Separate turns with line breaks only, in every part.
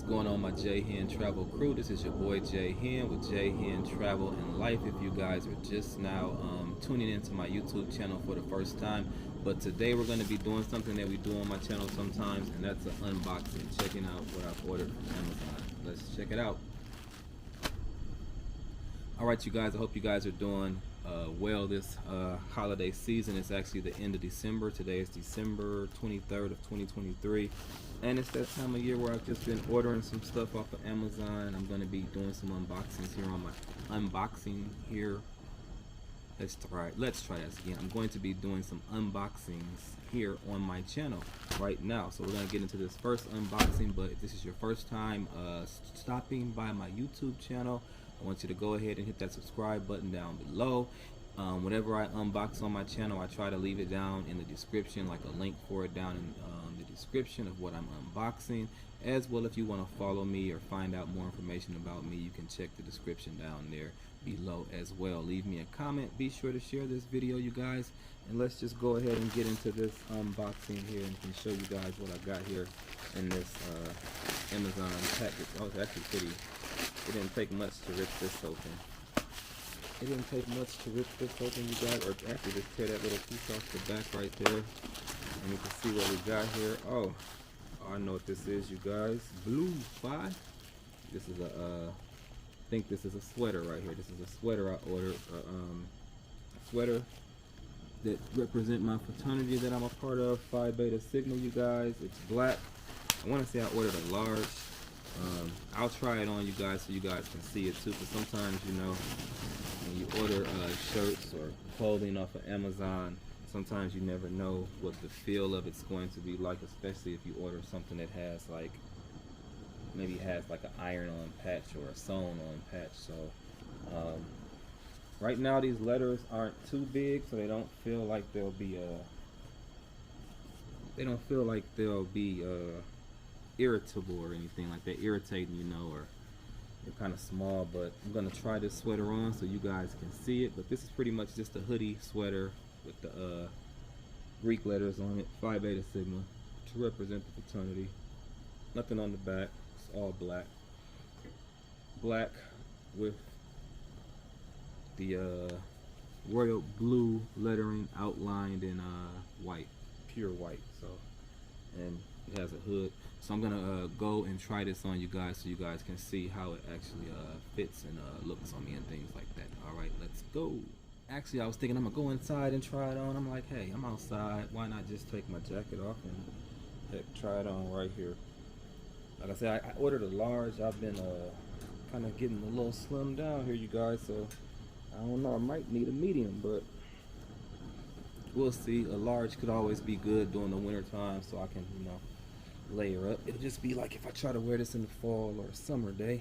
going on, my J-Hen travel crew? This is your boy J-Hen with J-Hen Travel and Life. If you guys are just now tuning into my YouTube channel for the first time, but today we're going to be doing something that we do on my channel sometimes, and that's an unboxing, checking out what I've ordered from Amazon. Let's check it out. Alright, you guys, I hope you guys are doing well this holiday season. It's actually the end of December. Today is December 23rd of 2023, and it's that time of year where I've just been ordering some stuff off of Amazon. I'm going to be doing some unboxings here on my unboxing here. Let's try this again. I'm going to be doing some unboxings here on my channel right now. So we're going to get into this first unboxing, but if this is your first time stopping by my YouTube channel, I want you to go ahead and hit that subscribe button down below. Whenever I unbox on my channel, I try to leave it down in the description, like a link for it down in the description of what I'm unboxing. As well, if you want to follow me or find out more information about me, you can check the description down there below as well. Leave me a comment. Be sure to share this video, you guys. And let's just go ahead and get into this unboxing here and can show you guys what I got here in this Amazon package. Oh, it's actually pretty. It didn't take much to rip this open. It didn't take much to rip this open, you guys. Or actually, just tear that little piece off the back right there. And you can see what we got here. Oh, I know what this is, you guys. Blue 5. This is a, I think this is a sweater right here. This is a sweater I ordered. A sweater that represent my fraternity that I'm a part of, Phi Beta Sigma, you guys. It's black. I want to say I ordered a large. I'll try it on, you guys, so you guys can see it too, because sometimes, you know, when you order shirts or clothing off of Amazon, sometimes you never know what the feel of it's going to be like, especially if you order something that has like, maybe has like an iron-on patch or a sewn-on patch. So right now these letters aren't too big, so they don't feel like they'll be irritable or anything like that, irritating, you know, or they're kind of small. But I'm gonna try this sweater on so you guys can see it. But this is pretty much just a hoodie sweater with the Greek letters on it, Phi Beta Sigma, to represent the fraternity. Nothing on the back. It's all black. Black with the royal blue lettering outlined in white, pure white. So, and it has a hood. So I'm gonna go and try this on you guys so you guys can see how it actually fits and looks on me and things like that. All right, let's go. Actually, I was thinking I'm gonna go inside and try it on. I'm like, hey, I'm outside. Why not just take my jacket off and heck, try it on right here? Like I said, I ordered a large. I've been kind of getting a little slimmed down here, you guys. So I don't know. I might need a medium, but we'll see. A large could always be good during the winter time, so I can, you know, layer up. It'll just be like if I try to wear this in the fall or a summer day.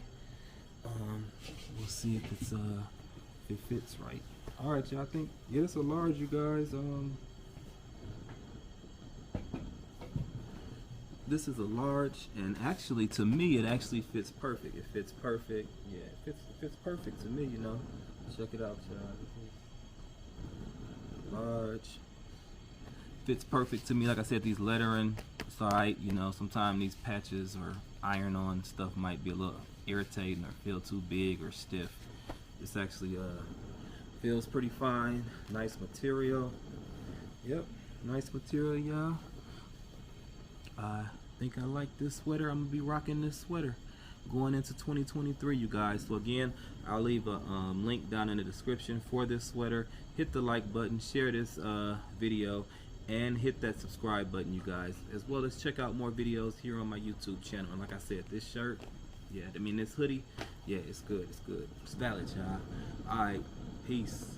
We'll see if it's if it fits right. All right, y'all. I think, yeah, it's a large, you guys. This is a large, and actually, to me, it actually fits perfect. It fits perfect. Yeah, it fits perfect to me, you know. Check it out, y'all. Large. Fits perfect to me. Like I said, these lettering, it's alright, you know. Sometimes these patches or iron-on stuff might be a little irritating or feel too big or stiff. This actually feels pretty fine. Nice material. Yep, nice material, y'all. I think I like this sweater. I'm gonna be rocking this sweater going into 2023, you guys. So again, I'll leave a link down in the description for this sweater. Hit the like button, share this video, and hit that subscribe button, you guys, as well as check out more videos here on my YouTube channel. And like I said, this shirt, yeah, I mean this hoodie, yeah, it's good, it's good. It's valid, y'all. All right, peace.